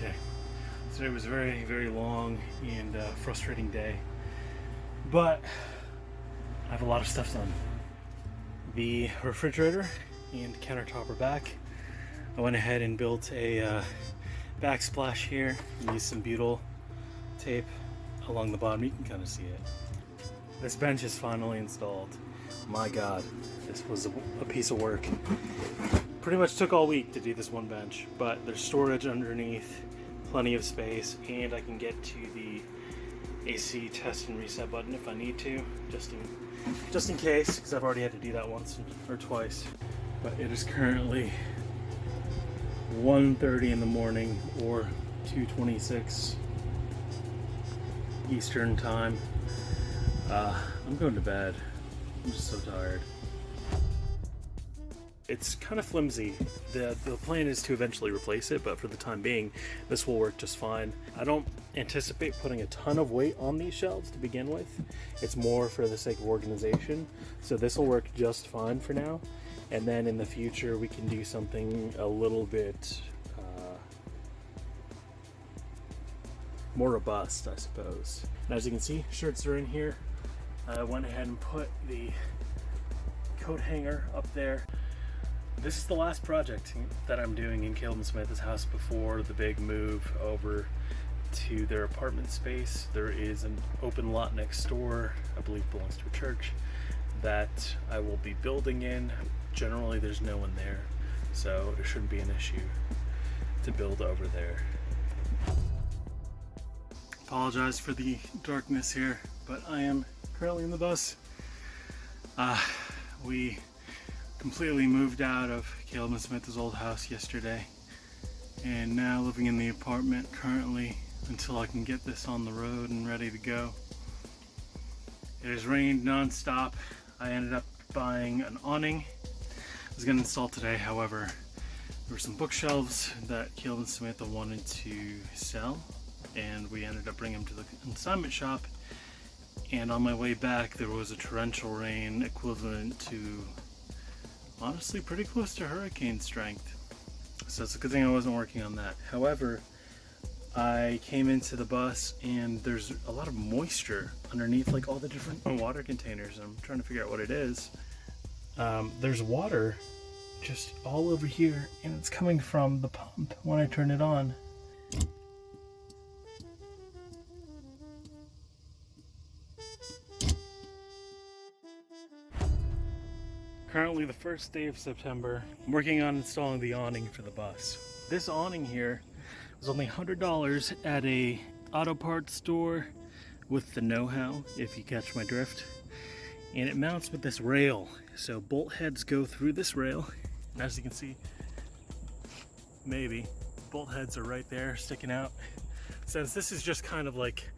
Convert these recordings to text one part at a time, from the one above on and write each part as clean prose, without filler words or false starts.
Okay, so it was a very, very long and frustrating day, but I have a lot of stuff done. The refrigerator and countertop are back. I went ahead and built a backsplash here. Used some butyl tape along the bottom. You can kind of see it. This bench is finally installed. My God, this was a piece of work. Pretty much took all week to do this one bench, but there's storage underneath, plenty of space, and I can get to the AC test and reset button if I need to, just in case, because I've already had to do that once or twice. But it is currently 1:30 in the morning, or 2:26 Eastern time. I'm going to bed. I'm just so tired. It's kind of flimsy. The plan is to eventually replace it, but for the time being, this will work just fine. I don't anticipate putting a ton of weight on these shelves to begin with. It's more for the sake of organization. So this will work just fine for now. And then in the future, we can do something a little bit more robust, I suppose. And as you can see, shirts are in here. I went ahead and put the coat hanger up there. This is the last project that I'm doing in Caleb and Samantha's house before the big move over to their apartment space. There is an open lot next door, I believe belongs to a church, that I will be building in. Generally there's no one there, so it shouldn't be an issue to build over there. Apologize for the darkness here, but I am currently in the bus. We completely moved out of Caleb and Samantha's old house yesterday, and now living in the apartment currently until I can get this on the road and ready to go. It has rained non-stop. I ended up buying an awning. I was going to install today, however, there were some bookshelves that Caleb and Samantha wanted to sell, and we ended up bringing them to the consignment shop. And on my way back, there was a torrential rain equivalent to, honestly, pretty close to hurricane strength. So it's a good thing I wasn't working on that. However, I came into the bus and there's a lot of moisture underneath like all the different water containers. I'm trying to figure out what it is. There's water just all over here, and it's coming from the pump when I turn it on. Currently the first day of September. I'm working on installing the awning for the bus. This awning here was only $100 at a auto parts store with the know-how, if you catch my drift. And it mounts with this rail. So bolt heads go through this rail. And as you can see, maybe, bolt heads are right there sticking out. Since this is just kind of like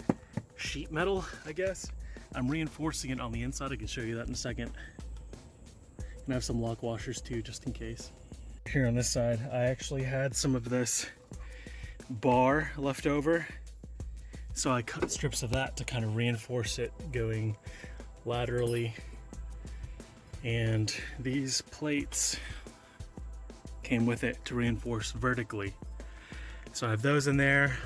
sheet metal, I guess, I'm reinforcing it on the inside. I can show you that in a second. And I have some lock washers too, just in case. Here on this side, I actually had some of this bar left over, so I cut strips of that to kind of reinforce it going laterally. And these plates came with it to reinforce vertically. So I have those in there.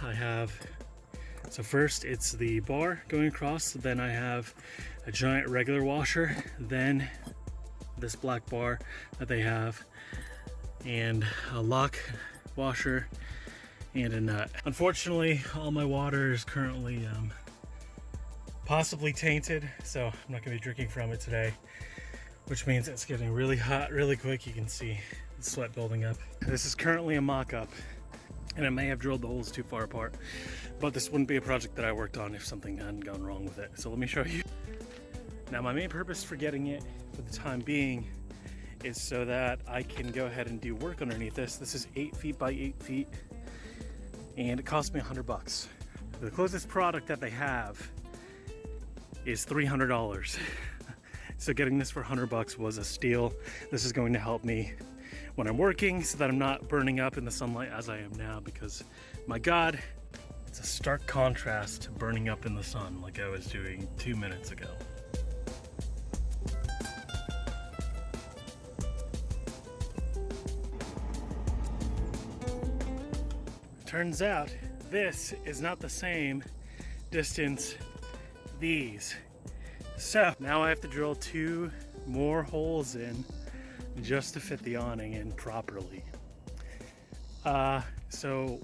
So first it's the bar going across, then I have a giant regular washer, then this black bar that they have, and a lock washer and a nut. Unfortunately, all my water is currently possibly tainted, so I'm not gonna be drinking from it today, which means it's getting really hot really quick. You can see the sweat building up. This is currently a mock-up, and I may have drilled the holes too far apart, but this wouldn't be a project that I worked on if something hadn't gone wrong with it. So let me show you. Now, my main purpose for getting it for the time being is so that I can go ahead and do work underneath this. This is 8 feet by 8 feet, and it cost me $100. The closest product that they have is $300. So getting this for $100 was a steal. This is going to help me when I'm working so that I'm not burning up in the sunlight as I am now, because my God, it's a stark contrast to burning up in the sun like I was doing 2 minutes ago. turns out this is not the same distance these. So now I have to drill 2 more holes in just to fit the awning in properly. So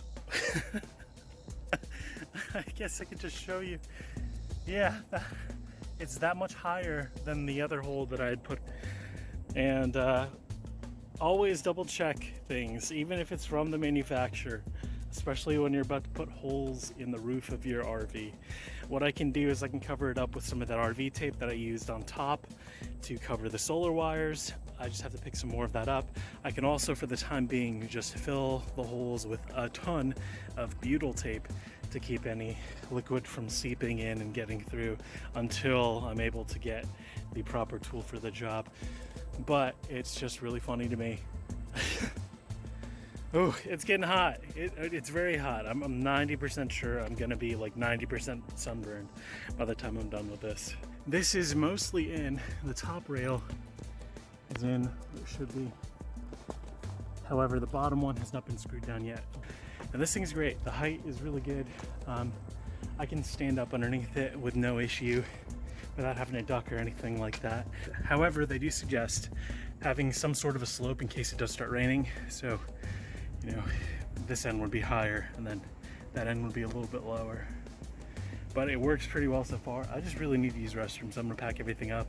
I guess I could just show you. Yeah, it's that much higher than the other hole that I had put. And always double check things, even if it's from the manufacturer, especially when you're about to put holes in the roof of your RV. What I can do is I can cover it up with some of that RV tape that I used on top to cover the solar wires. I just have to pick some more of that up. I can also, for the time being, just fill the holes with a ton of butyl tape to keep any liquid from seeping in and getting through until I'm able to get the proper tool for the job. But it's just really funny to me. Oh, it's getting hot. It's very hot. I'm 90% sure I'm gonna be like 90% sunburned by the time I'm done with this. This is mostly in. The top rail is in, it should be. However, the bottom one has not been screwed down yet. And this thing's great. The height is really good. I can stand up underneath it with no issue without having to duck or anything like that. However, they do suggest having some sort of a slope in case it does start raining. So, you know, this end would be higher and then that end would be a little bit lower. But it works pretty well so far. I just really need to use restrooms. I'm gonna pack everything up.